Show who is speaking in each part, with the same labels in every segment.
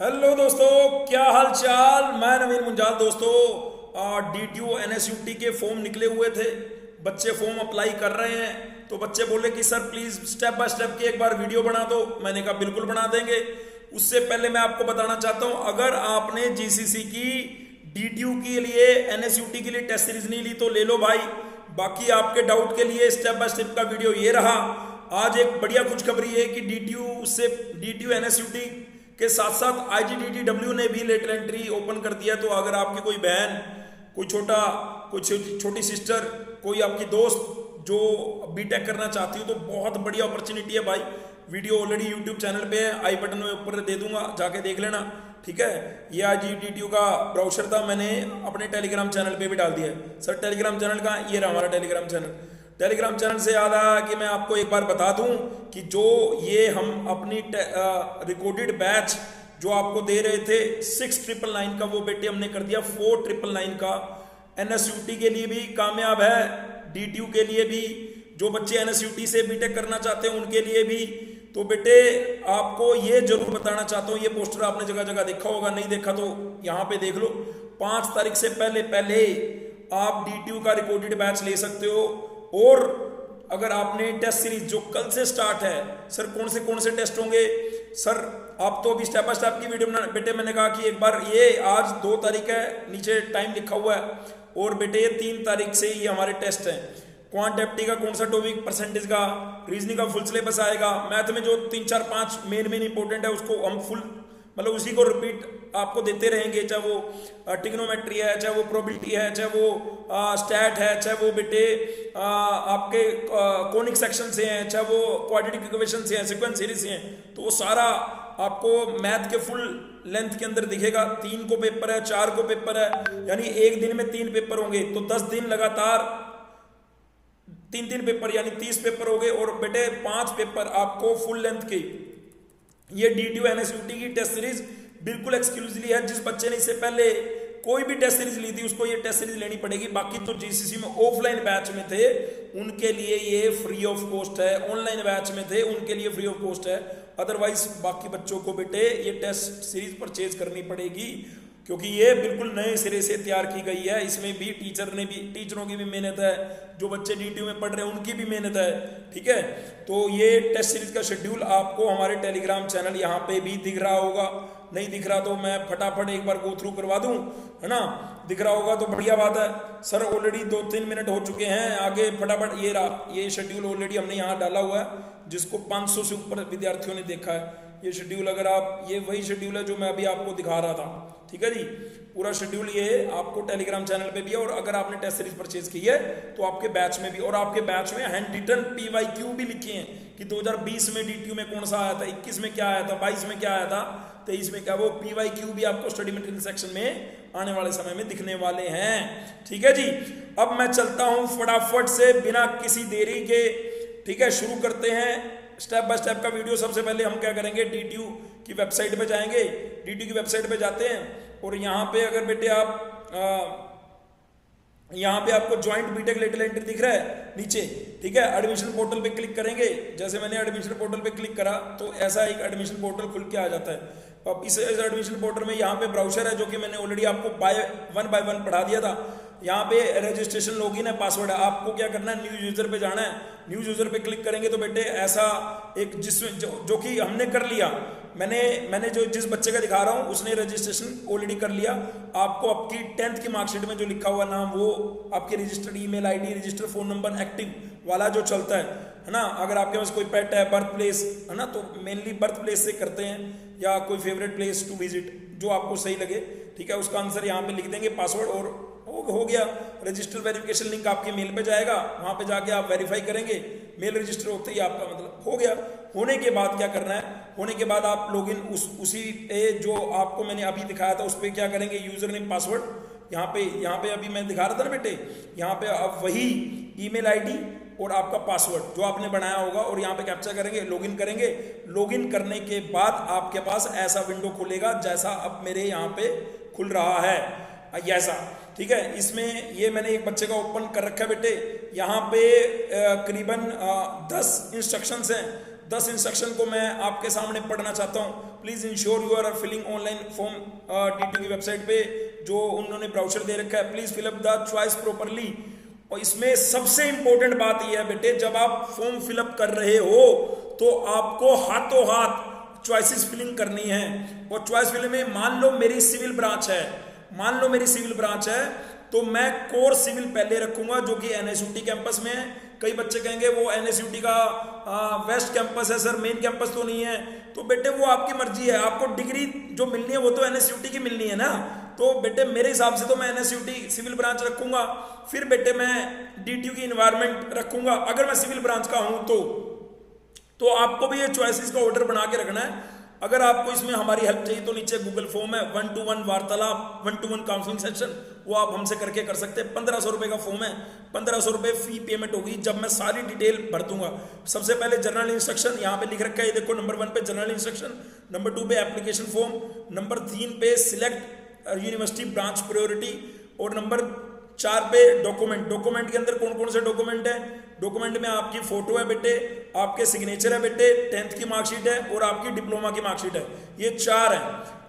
Speaker 1: Hello दोस्तों, क्या हाल चाल। मैं नवीन मुंजाल। दोस्तों, DTU NSUT के फॉर्म निकले हुए थे, बच्चे फॉर्म अप्लाई कर रहे हैं। तो बच्चे बोले कि sir please step by step की एक बार वीडियो बना दो। मैंने कहा बिल्कुल बना देंगे। उससे पहले मैं आपको बताना चाहता हूं, अगर आपने GCC की DTU के लिए NSUT के लिए टेस्ट सीरीज नहीं ली तो ले लो भाई। बाकी आपके डाउट के लिए स्टेप बाय स्टेप का वीडियो ये रहा। आज एक बढ़िया खुशखबरी है कि DTU NSUT के साथ साथ IGDTW ने भी लेटर एंट्री ओपन कर दिया। तो अगर आपकी कोई बहन, कोई छोटी सिस्टर, कोई आपकी दोस्त जो बीटेक करना चाहती हो तो बहुत बढ़िया अपॉर्चुनिटी है भाई। वीडियो ऑलरेडी यूट्यूब चैनल पे है, आई बटन में ऊपर दे दूंगा, जाके देख लेना। ठीक है, ये IGDTU का ब्राउचर था, मैंने अपने टेलीग्राम चैनल पे भी डाल दिया है। सर टेलीग्राम चैनल का ये रहा हमारा टेलीग्राम चैनल। टेलीग्राम चैनल से याद आया कि मैं आपको एक बार बता दूं कि जो ये हम अपनी रिकॉर्डेड बैच जो आपको दे रहे थे 6999 का, वो बेटे हमने कर दिया 4999 का। NSUT के लिए भी कामयाब है, DTU के लिए भी, जो बच्चे NSUT से बीटेक करना चाहते हैं उनके लिए भी। तो बेटे आपको ये जरूर बताना चाहता हूँ, ये पोस्टर आपने जगह जगह देखा होगा, नहीं देखा तो यहाँ पे देख लो। 5 तारीख से पहले आप DTU का रिकॉर्डेड बैच ले सकते हो। और अगर आपने टेस्ट सीरीज जो कल से स्टार्ट है, सर कौन से टेस्ट होंगे सर, आप तो अभी स्टेप बाय स्टेप की वीडियो बना। बेटे मैंने कहा कि एक बार ये आज 2 तारीख है, नीचे टाइम लिखा हुआ है, और बेटे ये 3 तारीख से ये हमारे टेस्ट हैं। क्वांट एप्टी का कौन सा टॉपिक, परसेंटेज का, रीजनिंग का फुल सिलेबस आएगा। मैथ में जो 3 4 5 मेन इंपॉर्टेंट है उसको हम फुल मतलब उसी को रिपीट आपको देते रहेंगे, चाहे वो टिग्नोमेट्री है, चाहे वो प्रोबेबिलिटी है, चाहे वो स्टैट है, चाहे वो बेटे आपके कॉनिक सेक्शन से हैं, चाहे वो क्वाड्रेटिक इक्वेशन से हैं, सीक्वेंस सीरीज से हैं। तो वो सारा आपको मैथ के फुल लेंथ के अंदर दिखेगा। 3 को पेपर है, 4 को पेपर है, यानी एक दिन में 3 पेपर होंगे। तो 10 दिन लगातार 3 पेपर, यानी 30 पेपर हो गए। और बेटे 5 पेपर आपको फुल लेंथ के। ये DTU NSUT की टेस्ट सीरीज बिल्कुल एक्सक्लूसिवली है। जिस बच्चे ने इससे पहले कोई भी टेस्ट सीरीज ली थी उसको ये टेस्ट सीरीज लेनी पड़ेगी। बाकी तो GCC में ऑफलाइन बैच में थे उनके लिए ये फ्री ऑफ कॉस्ट है, ऑनलाइन बैच में थे उनके लिए फ्री ऑफ कॉस्ट है। अदरवाइज बाकी बच्चों को बेटे ये टेस्ट सीरीज परचेज करनी पड़ेगी, क्योंकि ये बिल्कुल नए सिरे से तैयार की गई है। इसमें भी टीचरों की भी मेहनत है, जो बच्चे DTU में पढ़ रहे हैं उनकी भी मेहनत है। ठीक है, तो ये टेस्ट सीरीज का शेड्यूल आपको हमारे टेलीग्राम चैनल यहाँ पे भी दिख रहा होगा। नहीं दिख रहा तो मैं फटाफट एक बार गो थ्रू करवा दूं, है ना। दिख रहा होगा तो बढ़िया बात है। सर ऑलरेडी 2-3 मिनट हो चुके हैं, आगे फटाफट ये रहा। ये शेड्यूल ऑलरेडी हमने यहाँ डाला हुआ है, जिसको 500 से ऊपर विद्यार्थियों ने देखा है। ये शेड्यूल अगर आप, ये वही शेड्यूल है जो मैं अभी आपको दिखा रहा था। ठीक है जी, पूरा शेड्यूल ये आपको टेलीग्राम चैनल पे भी है। और अगर आपने टेस्ट सीरीज परचेज की है तो आपके बैच में भी, और आपके बैच में हैंड रिटन PYQ भी लिखे हैं कि 2020 में DTU में कौन सा आया था, 21 में क्या आया था, 22 में क्या आया था, 23 में क्या। वो PYQ भी आपको स्टडी मटेरियल सेक्शन में आने वाले समय में दिखने वाले हैं। ठीक है जी, अब मैं चलता हूं फटाफट से बिना किसी देरी के। ठीक है, शुरू करते हैं स्टेप बाय स्टेप का वीडियो। सबसे पहले हम क्या करेंगे, DTU की वेबसाइट पे जाएंगे। DTU की वेबसाइट पे जाते हैं और यहाँ पे अगर बेटे आप यहाँ पे आपको ज्वाइंट बीटेक लेटर एंट्री दिख रहा है नीचे। ठीक है, एडमिशन पोर्टल पे क्लिक करेंगे। जैसे मैंने एडमिशन पोर्टल पे क्लिक करा तो ऐसा एक एडमिशन पोर्टल खुल के आ जाता है। अब इस एडमिशन पोर्टल में यहाँ पे ब्राउजर है, जो कि मैंने ऑलरेडी आपको बाय वन पढ़ा दिया था। यहाँ पे रजिस्ट्रेशन लॉगिन है, पासवर्ड है। आपको क्या करना है, न्यू यूजर पे जाना है। न्यू यूजर पे क्लिक करेंगे तो बेटे ऐसा एक जिसमें जो कि हमने कर लिया। मैंने जो जिस बच्चे का दिखा रहा हूँ उसने रजिस्ट्रेशन ऑलरेडी कर लिया। आपको आपकी 10th की मार्कशीट में जो लिखा हुआ नाम, वो आपके registered email ID, registered phone number active वाला जो चलता है ना। अगर आपके पास कोई पेट है, बर्थ प्लेस है ना, तो मेनली बर्थ प्लेस से करते हैं, या कोई फेवरेट प्लेस टू विजिट जो आपको सही लगे। ठीक है, उसका आंसर यहाँ पे लिख देंगे, पासवर्ड, और हो गया। रजिस्टर वेरिफिकेशन लिंक आपके मेल पे जाएगा, वहां पे जाके आप वेरीफाई करेंगे। मेल रजिस्टर होते ही आपका मतलब हो गया। होने के बाद क्या करना है, होने के बाद आप लॉगिन उसी पे जो आपको मैंने अभी दिखाया था उस पर क्या करेंगे, यूजर नेम पासवर्ड। यहाँ पे अभी मैं दिखा रहा था ना बेटे, यहाँ पे आप वही ईमेल आईडी और आपका पासवर्ड जो आपने बनाया होगा, और यहाँ पे कैप्चा करेंगे, लॉगिन करेंगे। लॉगिन करने के बाद आपके पास ऐसा विंडो खुलेगा जैसा अब मेरे यहाँ पे खुल रहा है, ऐसा। ठीक है, इसमें ये मैंने एक बच्चे का ओपन कर रखा है बेटे। यहाँ पे करीबन 10 इंस्ट्रक्शंस हैं 10 इंस्ट्रक्शन को मैं आपके सामने पढ़ना चाहता हूँ। Please ensure you are filling online form DTU की वेबसाइट पे जो उन्होंने ब्राउचर दे रखा है। Please fill up the choice properly. और इसमें सबसे इंपॉर्टेंट बात यह है बेटे, जब आप फॉर्म फिलअप कर रहे हो तो आपको हाथों हाथ चॉइसेस फिलिंग करनी है। और चॉइस फिलिंग में मान लो मेरी सिविल ब्रांच है, तो मैं कोर सिविल पहले रखूंगा जो कि NSUT कैंपस में है। कई बच्चे कहेंगे वो NSUT का वेस्ट कैंपस है सर, मेन कैंपस तो नहीं है। तो बेटे वो आपकी मर्जी है, आपको डिग्री जो मिलनी है वो तो NSUT की मिलनी है ना। तो बेटे मेरे हिसाब से तो मैं NSUT सिविल ब्रांच रखूंगा, फिर बेटे मैं DTU की इन्वायरमेंट रखूंगा अगर मैं सिविल ब्रांच का हूं तो आपको भी ये चॉइसेस का ऑर्डर बना के रखना है। अगर आपको इसमें हमारी हेल्प चाहिए तो नीचे गूगल फॉर्म है, 1-to-1 वार्तालाप, 1-to-1 काउंसलिंग सेशन, वो आप हमसे करके कर सकते हैं। 1500 रुपये का फॉर्म है, 1500 रुपये फी पेमेंट होगी जब मैं सारी डिटेल भर दूंगा। सबसे पहले जनरल इंस्ट्रक्शन यहाँ पे लिख रखा है, ये देखो नंबर 1 पे जनरल इंस्ट्रक्शन, नंबर 2 पे एप्लीकेशन फॉर्म, नंबर 3 पे सिलेक्ट यूनिवर्सिटी ब्रांच प्रायोरिटी, और नंबर 4 पे डॉक्यूमेंट के अंदर कौन कौन से डॉक्यूमेंट है। डॉक्यूमेंट में आपकी फोटो है बेटे, आपके सिग्नेचर है बेटे, 10th की मार्कशीट है और आपकी डिप्लोमा की मार्कशीट है। ये 4 है,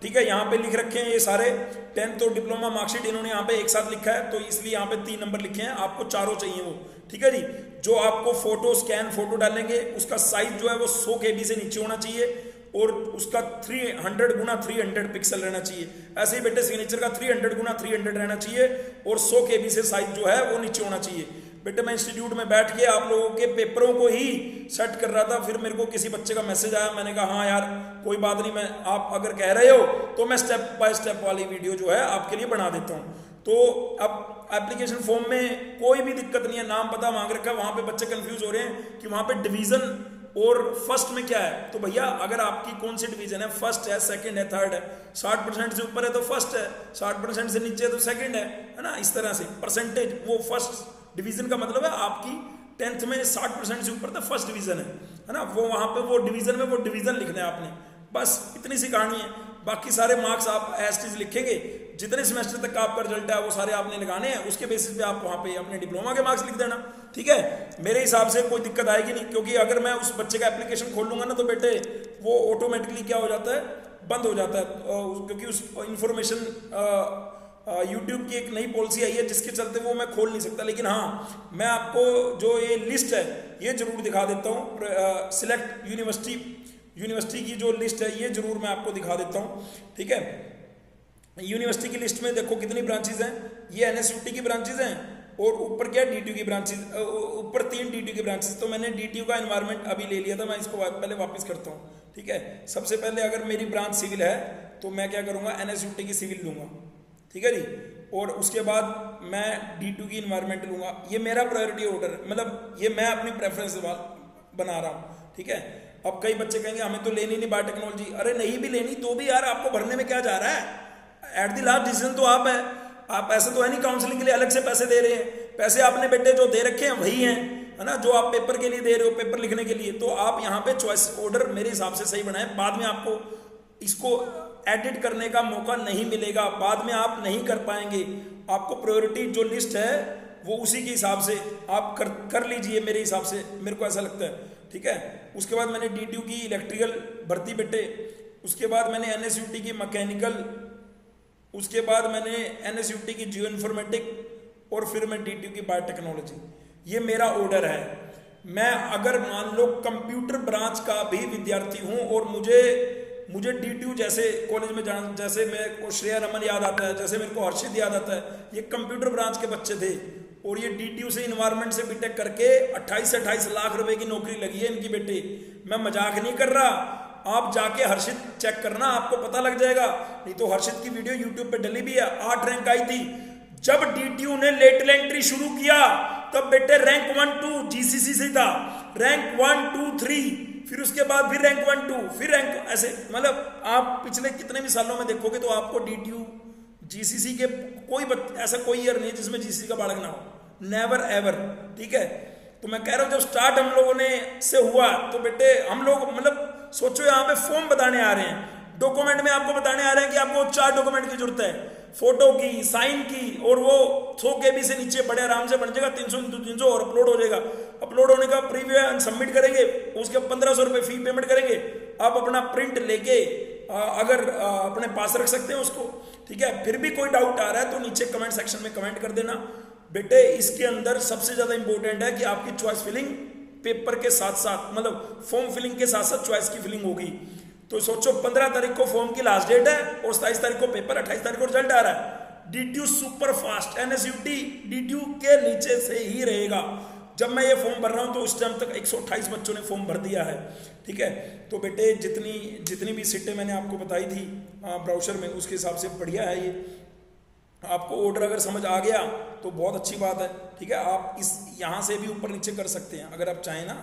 Speaker 1: ठीक है। यहाँ पे लिख रखे हैं ये सारे 10th और डिप्लोमा मार्कशीट इन्होंने यहाँ पे एक साथ लिखा है, तो इसलिए यहाँ पे 3 नंबर लिखे हैं, आपको चारों चाहिए वो, ठीक है जी। जो आपको फोटो स्कैन फोटो डालेंगे उसका साइज जो है वो 100 KB से नीचे होना चाहिए और उसका 300x300 पिक्सल रहना चाहिए। ऐसे ही बेटे सिग्नेचर का 300x300 रहना चाहिए और 100 KB से साइज जो है वो नीचे होना चाहिए। बेटे मैं इंस्टीट्यूट में बैठ के आप लोगों के पेपरों को ही सेट कर रहा था, फिर मेरे को किसी बच्चे का मैसेज आया, मैंने कहा हाँ यार कोई बात नहीं, मैं आप अगर कह रहे हो तो मैं स्टेप बाय स्टेप वाली वीडियो जो है आपके लिए बना देता हूँ। तो अब एप्लीकेशन फॉर्म में कोई भी दिक्कत नहीं है, नाम पता मांग रखा है, वहां पे बच्चे कंफ्यूज हो रहे हैं कि वहां पे डिवीजन और फर्स्ट में क्या है। तो भैया अगर आपकी कौन सी डिवीजन है, फर्स्ट है, सेकंड है, थर्ड है, 60% से ऊपर है तो फर्स्ट है, 60% से नीचे है तो सेकंड है ना। इस तरह से परसेंटेज, वो फर्स्ट डिवीजन का मतलब है आपकी 10th में 60% से ऊपर तो फर्स्ट डिवीजन है ना। वो वहां पे वो डिवीजन में वो डिवीजन लिखना है आपने, बस इतनी सी कहानी है। बाकी सारे मार्क्स आप एज इट इज लिखेंगे, जितने सेमेस्टर तक का आपका रिजल्ट है वो सारे आपने लगाने हैं, उसके बेसिस पे आप वहाँ पे अपने डिप्लोमा के मार्क्स लिख देना, ठीक है। मेरे हिसाब से कोई दिक्कत आएगी नहीं, क्योंकि अगर मैं उस बच्चे का एप्लीकेशन खोल लूंगा ना तो बेटे वो ऑटोमेटिकली क्या हो जाता है, बंद हो जाता है, क्योंकि उस इंफॉर्मेशन यूट्यूब की एक नई पॉलिसी आई है जिसके चलते वो मैं खोल नहीं सकता। लेकिन हाँ मैं आपको जो ये लिस्ट है ये जरूर दिखा देता हूँ, सिलेक्ट यूनिवर्सिटी की जो लिस्ट है ये जरूर मैं आपको दिखा देता हूँ, ठीक है। यूनिवर्सिटी की लिस्ट में देखो कितनी ब्रांचेज हैं, ये NSUT की ब्रांचेज हैं और ऊपर क्या DTU की ब्रांचेज, ऊपर 3 DTU की ब्रांचेज। तो मैंने DTU का एनवायरनमेंट अभी ले लिया था, मैं इसको पहले वापस करता हूँ, ठीक है। सबसे पहले अगर मेरी ब्रांच सिविल है तो मैं क्या करूँगा, NSUT की सिविल लूँगा, ठीक है जी। और उसके बाद मैं DTU की इन्वायरमेंट लूँगा। ये मेरा प्रायोरिटी ऑर्डर, मतलब ये मैं अपनी प्रेफरेंस बना रहा हूँ, ठीक है। अब कई बच्चे कहेंगे हमें तो लेनी नहीं बायोटेक्नोलॉजी, अरे नहीं भी लेनी तो भी यार आपको भरने में क्या जा रहा है, एट द लास्ट डिसीजन तो आप है। आप ऐसे तो है नहीं काउंसलिंग के लिए अलग से पैसे दे रहे हैं, पैसे आपने बेटे जो दे रखे हैं वही हैं, है ना, जो आप पेपर के लिए दे रहे हो, पेपर लिखने के लिए। तो आप यहाँ पे चॉइस ऑर्डर मेरे हिसाब से सही बनाए, बाद में आपको इसको एडिट करने का मौका नहीं मिलेगा, बाद में आप नहीं कर पाएंगे। आपको प्रायोरिटी जो लिस्ट है वो उसी के हिसाब से आप कर लीजिए, मेरे हिसाब से, मेरे को ऐसा लगता है, ठीक है। उसके बाद मैंने DTU की इलेक्ट्रिकल भर्ती बेटे, उसके बाद मैंने NSUT की मैकेनिकल, उसके बाद मैंने NSUT की जियो इन्फॉर्मेटिक और फिर मैं DTU की बायोटेक्नोलॉजी। ये मेरा ऑर्डर है। मैं अगर मान लो कंप्यूटर ब्रांच का भी विद्यार्थी हूँ और मुझे DTU जैसे कॉलेज में जाना, जैसे मेरे को श्रेया रमन याद आता है, जैसे मेरे को हर्षित याद आता है, ये कंप्यूटर ब्रांच के बच्चे थे और ये DTU से इन्वायरमेंट से बीटेक करके 28 लाख रुपए की नौकरी लगी है इनकी बेटे। मैं मजाक नहीं कर रहा, आप जाके हर्षित चेक करना, आपको पता लग जाएगा। नहीं तो हर्षित की वीडियो यूट्यूब पे डली भी है, 8 रैंक आई थी। जब DTU ने लेटरल एंट्री शुरू किया तब बेटे रैंक 1-2 GCC से था, रैंक 1-2-3, फिर उसके बाद फिर रैंक 1-2, फिर रैंक, ऐसे मतलब आप पिछले कितने भी सालों में देखोगे तो आपको DTU GCC के ऐसा कोई ईयर नहीं जिसमें GCC का बालक ना हो, नेवर एवर, ठीक है। तो मैं कह रहा हूँ जब स्टार्ट हम लोगों ने से हुआ तो बेटे हम लोग, मतलब सोचो यहाँ पे फॉर्म बताने आ रहे हैं, डॉक्यूमेंट में आपको बताने आ रहे हैं कि आपको 4 डॉक्यूमेंट की जरूरत है, फोटो की, साइन की, और वो 100 KB से नीचे बड़े आराम से बन जाएगा, 300 और अपलोड हो जाएगा। अपलोड होने का प्रीव्यू सबमिट करेंगे, उसके 1500 रुपये फी पेमेंट करेंगे। आप अपना प्रिंट लेके अगर अपने पास रख सकते हैं उसको, ठीक है। फिर भी कोई डाउट आ रहा है तो नीचे कमेंट सेक्शन में कमेंट कर देना। बेटे इसके अंदर सबसे ज्यादा इंपॉर्टेंट है कि आपकी चॉइस फिलिंग पेपर के साथ साथ, मतलब फॉर्म फिलिंग के साथ साथ चॉइस की फिलिंग होगी। तो सोचो 15 तारीख को फॉर्म की लास्ट डेट है और 27 तारीख को पेपर, 28 तारीख को रिजल्ट आ रहा है। DTU super fast, NSUT DTU के नीचे से ही रहेगा। जब मैं ये फॉर्म भर रहा हूँ तो उस टाइम तक 128 बच्चों ने फॉर्म भर दिया है, ठीक है। तो बेटे जितनी भी सीटें मैंने आपको बताई थी ब्राउचर में, उसके हिसाब से बढ़िया है ये। आपको ऑर्डर अगर समझ आ गया तो बहुत अच्छी बात है, ठीक है। आप यहाँ से भी ऊपर नीचे कर सकते हैं अगर आप चाहें ना,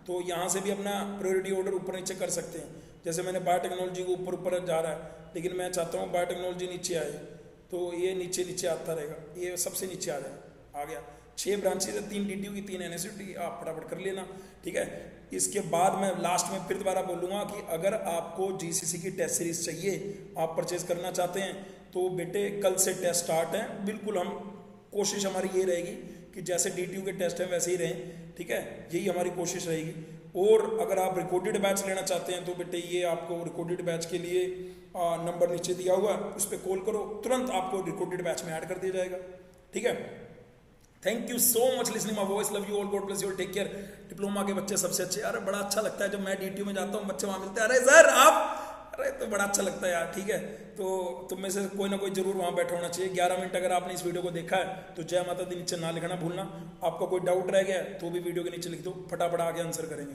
Speaker 1: तो यहाँ से भी अपना प्रायोरिटी ऑर्डर ऊपर नीचे कर सकते हैं। जैसे मैंने बायोटेक्नोलॉजी को ऊपर जा रहा है, लेकिन मैं चाहता हूँ बायोटेक्नोलॉजी नीचे आए, तो ये नीचे आता रहेगा, ये सबसे नीचे आ जाए, आ गया। 6 ब्रांचेज है, 3 डीटीयू की, 3 एनएसयूटी, आप फटाफट कर लेना, ठीक है। इसके बाद मैं लास्ट में फिर दोबारा बोलूँगा कि अगर आपको जीसीसी की टेस्ट सीरीज चाहिए, आप परचेज करना चाहते हैं, तो बेटे कल से टेस्ट स्टार्ट है। बिल्कुल हम कोशिश हमारी ये रहेगी कि जैसे डीटीयू के टेस्ट हैं वैसे ही रहें, ठीक है, यही हमारी कोशिश रहेगी। और अगर आप रिकॉर्डेड बैच लेना चाहते हैं तो बेटे ये आपको रिकॉर्डेड बैच के लिए नंबर नीचे दिया हुआ है, उस पर कॉल करो, तुरंत आपको रिकॉर्डेड बैच में ऐड कर दिया जाएगा, ठीक है। Thank you so much listening my voice, love you all, God bless you, take care. Diploma के बच्चे सबसे अच्छे, अरे बड़ा अच्छा लगता है जब मैं डीटीयू में जाता हूँ, बच्चे वहाँ मिलते हैं, अरे सर आप, अरे तो बड़ा अच्छा लगता है यार, ठीक है। तो तुम में से कोई ना कोई जरूर वहाँ बैठा होना चाहिए। 11 मिनट अगर आपने इस वीडियो को देखा है तो जय माता दी नीचे ना लिखना भूलना। आपका कोई डाउट रह गया तो भी वीडियो के नीचे लिख दो, फटाफट आगे आंसर करेंगे।